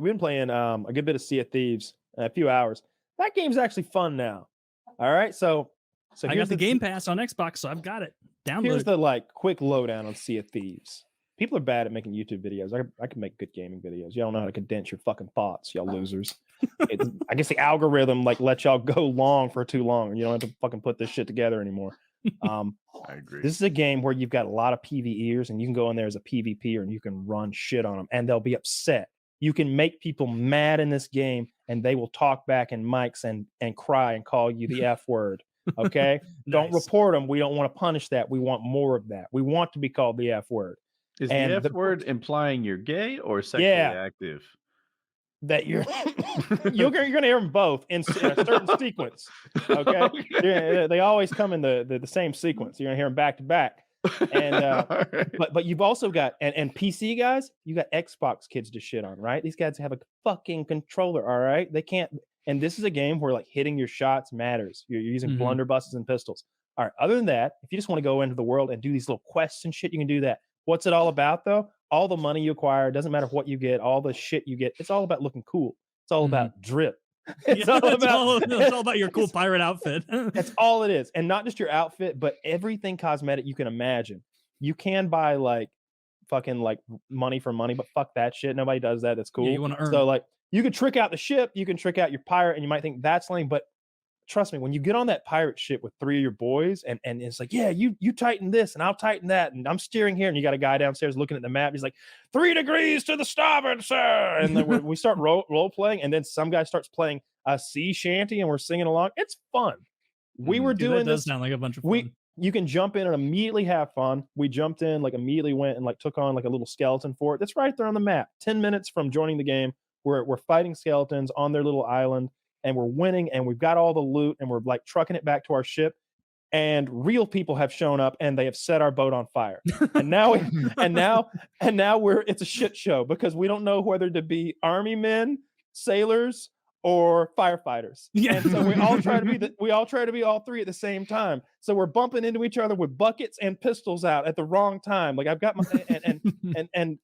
been playing a good bit of Sea of Thieves, a few hours. That game's actually fun now. All right, so I got the Game Pass on Xbox, so I've got it. Download. Here's the like quick lowdown on Sea of Thieves. People are bad at making YouTube videos. I can make good gaming videos. Y'all know how to condense your fucking thoughts, y'all losers. I guess the algorithm like lets y'all go long for too long, and you don't have to fucking put this shit together anymore. I agree. This is a game where you've got a lot of PvEers, and you can go in there as a PvPer and you can run shit on them, and they'll be upset. You can make people mad in this game, and they will talk back in mics and cry and call you the F word. Okay? Nice. Don't report them. We don't want to punish that. We want more of that. We want to be called the F word. Is the F word implying you're gay or sexually active? That you're you're gonna hear them both in a certain sequence. Okay? Yeah, they always come in the same sequence. You're gonna hear them back to back. And but you've also got and PC guys, you got Xbox kids to shit on, right? These guys have a fucking controller, all right? They can't. And this is a game where like hitting your shots matters. You're using blunderbusses and pistols. All right. Other than that, if you just want to go into the world and do these little quests and shit, you can do that. What's it all about though? All the money you acquire, doesn't matter what you get, all the shit you get. It's all about looking cool. It's all about drip. It's all about your cool pirate outfit. That's all it is. And not just your outfit, but everything cosmetic you can imagine. You can buy like fucking like money for money, but fuck that shit. Nobody does that. That's cool. Yeah, you want to earn. So like you can trick out the ship, you can trick out your pirate, and you might think that's lame, but trust me, when you get on that pirate ship with 3 of your boys, and it's like, yeah, you tighten this, and I'll tighten that, and I'm steering here, and you got a guy downstairs looking at the map. He's like, 3 degrees to the starboard, sir. And then we start role playing, and then some guy starts playing a sea shanty, and we're singing along. It's fun. We were doing that this. Does sound like a bunch of fun. You can jump in and immediately have fun. We jumped in, like immediately went and like took on like a little skeleton fort. That's right there on the map. 10 minutes from joining the game. We're fighting skeletons on their little island, and we're winning, and we've got all the loot, and we're like trucking it back to our ship. And real people have shown up, and they have set our boat on fire. And now it's a shit show because we don't know whether to be army men, sailors, or firefighters. Yeah. And so we all try to be all three at the same time. So we're bumping into each other with buckets and pistols out at the wrong time. Like I've got my and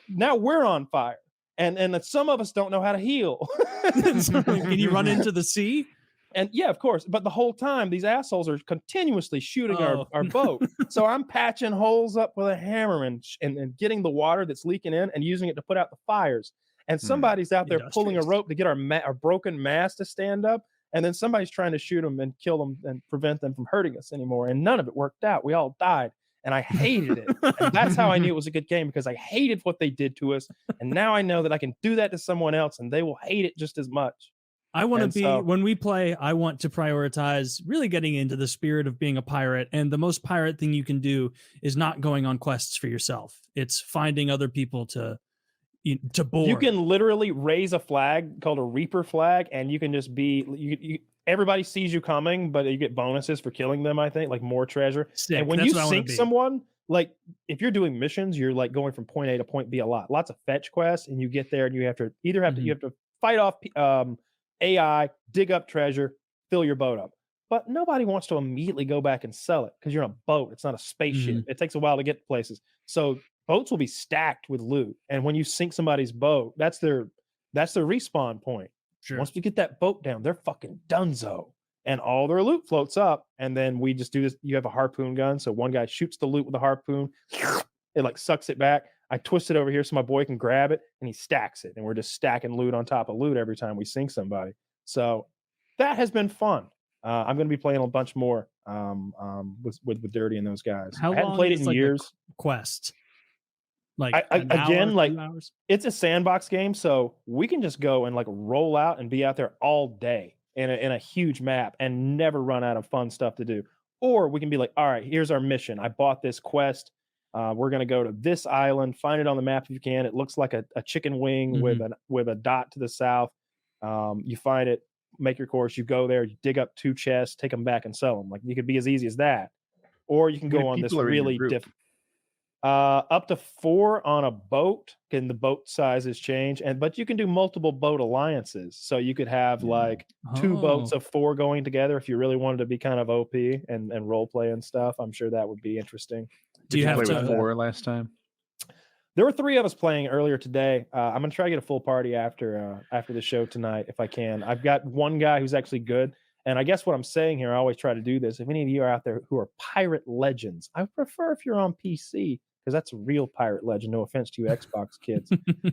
now we're on fire. And some of us don't know how to heal. Can you run into the sea? And yeah, of course. But the whole time, these assholes are continuously shooting our boat. So I'm patching holes up with a hammer and getting the water that's leaking in and using it to put out the fires. And somebody's out there pulling a rope to get our broken mast to stand up. And then somebody's trying to shoot them and kill them and prevent them from hurting us anymore. And none of it worked out. We all died. And I hated it. And that's how I knew it was a good game, because I hated what they did to us. And now I know that I can do that to someone else and they will hate it just as much. I want to be, when we play, I want to prioritize really getting into the spirit of being a pirate. And the most pirate thing you can do is not going on quests for yourself. It's finding other people to board. You can literally raise a flag called a Reaper flag, and you can just be, everybody sees you coming, but you get bonuses for killing them, I think, like more treasure. Sick. And when you sink someone, like if you're doing missions, you're like going from point A to point B a lot. Lots of fetch quests, and you get there and you have to you have to fight off AI, dig up treasure, fill your boat up. But nobody wants to immediately go back and sell it because you're on a boat. It's not a spaceship. It takes a while to get to places. So boats will be stacked with loot. And when you sink somebody's boat, that's their respawn point. Sure. Once we get that boat down, they're fucking donezo. And all their loot floats up. And then we just do this. You have a harpoon gun. So one guy shoots the loot with a harpoon. It like sucks it back. I twist it over here so my boy can grab it, and he stacks it. And we're just stacking loot on top of loot every time we sink somebody. So that has been fun. I'm going to be playing a bunch more with Dirty and those guys. How I haven't played it in years. Quest. Like it's a sandbox game, so we can just go and like roll out and be out there all day in a huge map and never run out of fun stuff to do. Or we can be like, all right, here's our mission. I bought this quest. We're going to go to this island, find it on the map if you can. It looks like a chicken wing with a dot to the south. You find it, make your course, you go there, you dig up 2 chests, take them back and sell them. Like you could be as easy as that. Or you can go on this really different. Up to 4 on a boat, and the boat sizes change, but you can do multiple boat alliances. So you could have like 2 boats of 4 going together if you really wanted to be kind of OP and role play and stuff. I'm sure that would be interesting. Did you have play with 4 last time? There were 3 of us playing earlier today. I'm gonna try to get a full party after the show tonight if I can. I've got one guy who's actually good, and I guess what I'm saying here, I always try to do this. If any of you are out there who are pirate legends, I prefer if you're on PC because that's a real pirate legend. No offense to you Xbox kids,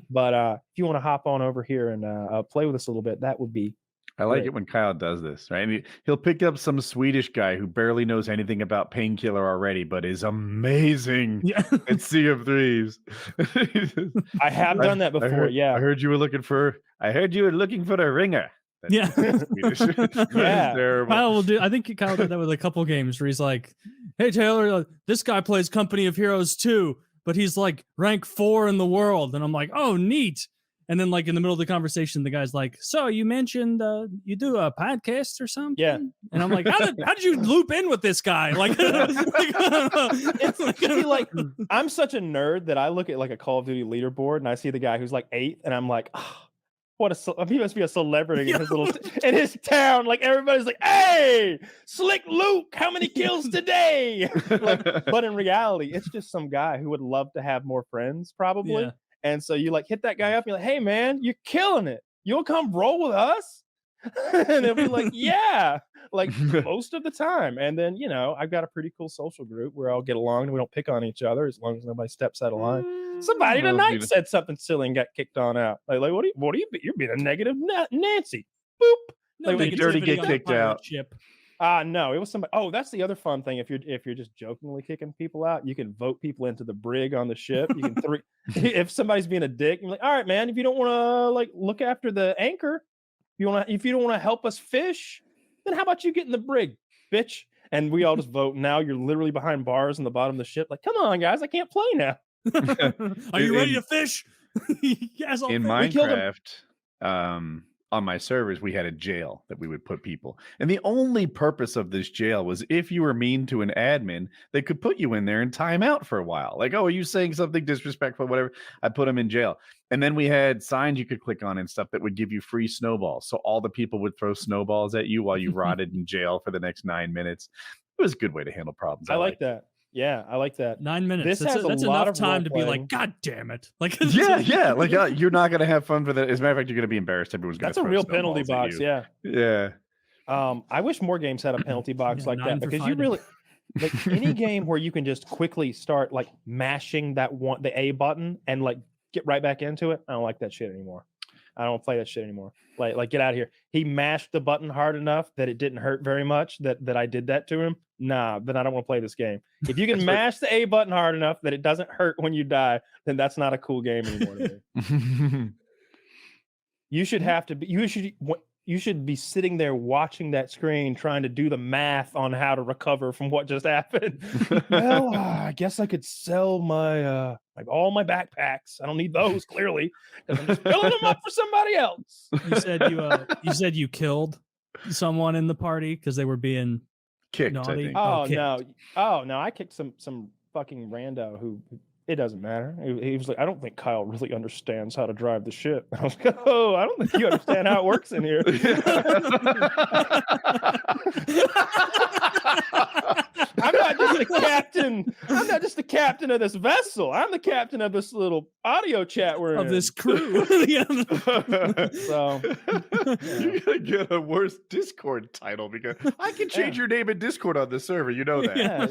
but if you want to hop on over here and play with us a little bit, that would be I like great. it when Kyle does this, right? And he'll pick up some Swedish guy who barely knows anything about Painkiller Already, but is amazing at Sea of Thieves. I have done that before. I heard you were looking for the ringer. Yeah. Yeah. Terrible. Kyle will do. I think Kyle did that with a couple games where he's like, "Hey Taylor, this guy plays Company of Heroes 2, but he's like rank 4 in the world," and I'm like, "Oh, neat." And then, like in the middle of the conversation, the guy's like, "So you mentioned you do a podcast or something?" Yeah. And I'm like, "How did you loop in with this guy?" Like, it's like I'm such a nerd that I look at like a Call of Duty leaderboard and I see the guy who's like 8th, and I'm like, oh, he must be a celebrity in his in his town. Like everybody's like, "Hey, Slick Luke, how many kills today?" But in reality, it's just some guy who would love to have more friends, probably. Yeah. And so you like hit that guy up, you're like, "Hey man, you're killing it. You'll come roll with us?" And they'll be like, "Yeah," like most of the time. And then, I've got a pretty cool social group where I'll get along and we don't pick on each other as long as nobody steps out of line. Somebody tonight said something silly and got kicked on out. Like what are you you're being a negative Nancy. Boop. No Like, dirty get kicked out. Ship. No, it was somebody. Oh, that's the other fun thing. If you're just jokingly kicking people out, you can vote people into the brig on the ship. You can if somebody's being a dick, you're like, "All right, man, if you don't want to like look after the anchor, if you don't want to help us fish, then how about you get in the brig, bitch?" And we all just vote. Now you're literally behind bars in the bottom of the ship. Like, come on, guys, I can't play now. Are you ready to fish? Yes, in Minecraft, on my servers, we had a jail that we would put people. And the only purpose of this jail was if you were mean to an admin, they could put you in there and time out for a while. Like, "Oh, are you saying something disrespectful?" Whatever. I put them in jail. And then we had signs you could click on and stuff that would give you free snowballs. So all the people would throw snowballs at you while you rotted in jail for the next 9 minutes. It was a good way to handle problems. I like that. Yeah, I like that. 9 minutes. This has That's a lot enough of time to be role-playing. like, "God damn it!" Like, yeah. Like, you're not gonna have fun for that. As a matter of fact, you're gonna be embarrassed. Everyone's gonna. That's a throw real penalty snowballs at box. you. Yeah. Yeah. I wish more games had a penalty box like 9 that, for because you fighting. really like any game where you can just quickly start like mashing the A button and like get right back into it. I don't like that shit anymore. I don't play that shit anymore. Like get out of here. He mashed the button hard enough that it didn't hurt very much that I did that to him. Nah, then I don't want to play this game. If you can mash the A button hard enough that it doesn't hurt when you die, then that's not a cool game anymore to me. You should be sitting there watching that screen trying to do the math on how to recover from what just happened. Well, I guess I could sell my like all my backpacks. I don't need those, clearly, because I'm just filling them up for somebody else. You said you killed someone in the party because they were being Kicked. naughty. I think. Oh no, I kicked some fucking rando who it doesn't matter. He was like, "I don't think Kyle really understands how to drive the ship." I was like, "Oh, I don't think you understand how it works in here." I'm not just the captain. I'm not just the captain of this vessel. I'm the captain of this little audio chat we're in. Of this crew. So You're gonna get a worse Discord title because I can change your name in Discord on the server. You know that. Yeah.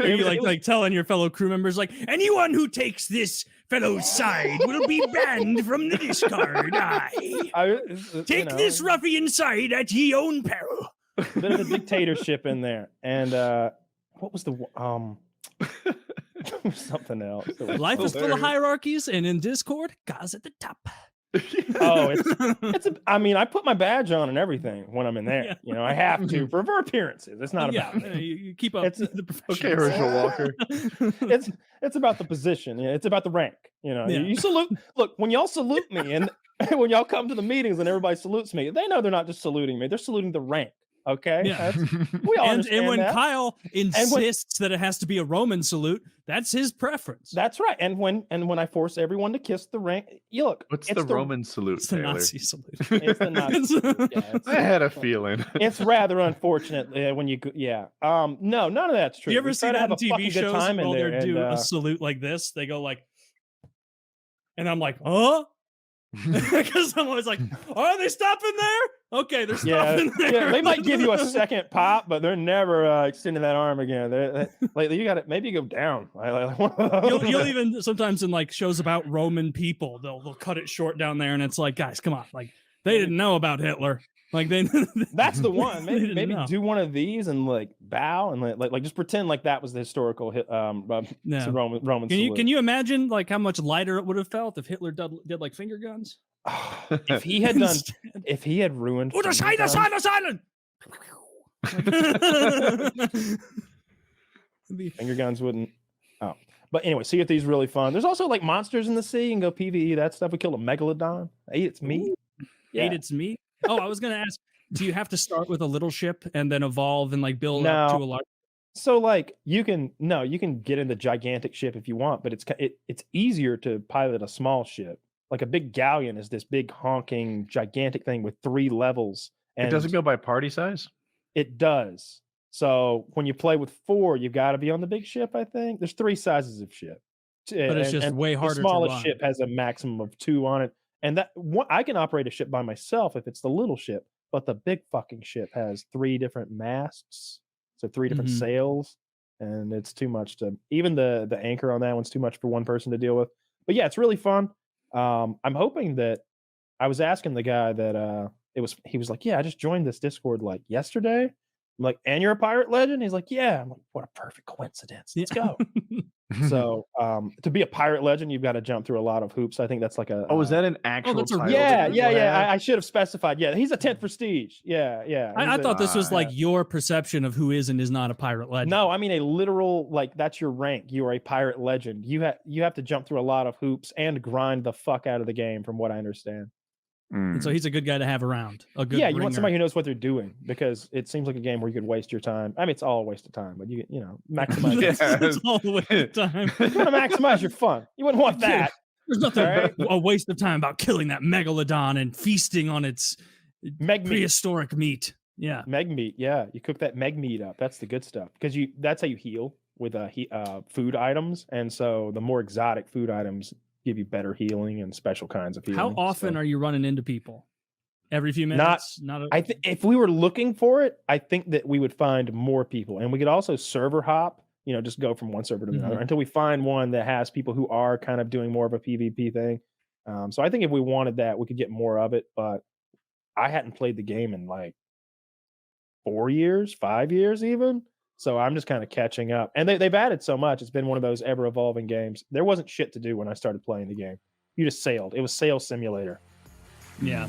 Are you like telling your fellow crew members, like, "Anyone who takes this fellow's side will be banned from the Discord. Take this ruffian side at ye own peril." Bit of a dictatorship in there. And what was the something else? Life is full of hierarchies, and in Discord, God's at the top. Oh, I mean, I put my badge on and everything when I'm in there. Yeah. You know, I have to for appearances. It's not about me. You keep up the Okay, professionals. Herschel Walker. It's about the position. It's about the rank. You know, Yeah. you salute. Look, when y'all salute me and when y'all come to the meetings and everybody salutes me, they know they're not just saluting me; they're saluting the rank. Okay. Yeah. We all And understand when that. Kyle insists that it has to be a Roman salute, that's his preference. That's right. And when I force everyone to kiss the rank, you look. What's it's the Roman salute, It's the Taylor? Nazi salute. It's the Nazi. Yeah, I had a feeling. it's rather unfortunate when you. Yeah. No, none of that's true. Do you ever We see try to that have in a fucking TV good shows time in while there, they do and, a salute like this? They go like, And I'm like, huh? Because I'm always like, are they stopping there? Okay, they're stopping there. Yeah, they might give you a second pop, but they're never extending that arm again. Like you got to maybe go down. You'll even sometimes in like shows about Roman people, they'll cut it short down there, and it's like, guys, come on, like they didn't know about Hitler. Like that's the one. Maybe know. do one of these and like bow and like just pretend like that was the historical Roman. Can you imagine like how much lighter it would have felt if Hitler did like finger guns? If he had done, if he had ruined. Finger guns wouldn't. Oh, but anyway, Sea of Thieves really fun. There's also like monsters in the sea and go PvE that stuff. We killed a megalodon. Ate its meat. Ate its meat. Oh, I was gonna ask, do you have to start with a little ship and then evolve and like build up to a large? So like you can get in the gigantic ship if you want, but it's easier to pilot a small ship. Like a big galleon is this big honking gigantic thing with 3 levels. And it doesn't go by party size? It does. So when you play with 4, you've got to be on the big ship, I think. There's 3 sizes of ship. But it's just way harder. The smallest ship has a maximum of 2 on it. And I can operate a ship by myself if it's the little ship, but the big fucking ship has 3 different masts, so 3 different sails, and it's too much to even the anchor on that one's too much for one person to deal with. But yeah, it's really fun. I'm hoping that I was asking the guy that he was like, yeah, I just joined this Discord like yesterday. I'm like, and you're a pirate legend? He's like, yeah. I'm like, what a perfect coincidence. Let's go. So to be a pirate legend, you've got to jump through a lot of hoops. I think that's like is that an actual title? Yeah. I should have specified. Yeah, he's a 10th prestige. Yeah. I thought this was like your perception of who is and is not a pirate legend. No, I mean a literal, like that's your rank. You are a pirate legend. You have to jump through a lot of hoops and grind the fuck out of the game, from what I understand. And so he's a good guy to have around. A good you want somebody who knows what they're doing, because it seems like a game where you could waste your time. I mean, it's all a waste of time, but you maximize. It's all a waste of time. You want to maximize your fun. You wouldn't want that. There's nothing a waste of time about killing that megalodon and feasting on its prehistoric meat. Yeah, meg meat. Yeah, you cook that meg meat up. That's the good stuff, because that's how you heal with food items, and so the more exotic food items give you better healing and special kinds of healing. How often are you running into people? Every few minutes? I think if we were looking for it, I think that we would find more people, and we could also server hop. Just go from one server to another until we find one that has people who are kind of doing more of a PvP thing. So I think if we wanted that, we could get more of it. But I hadn't played the game in like 4 years, 5 years even. So I'm just kind of catching up. And they've added so much. It's been one of those ever-evolving games. There wasn't shit to do when I started playing the game. You just sailed. It was Sail Simulator. Yeah.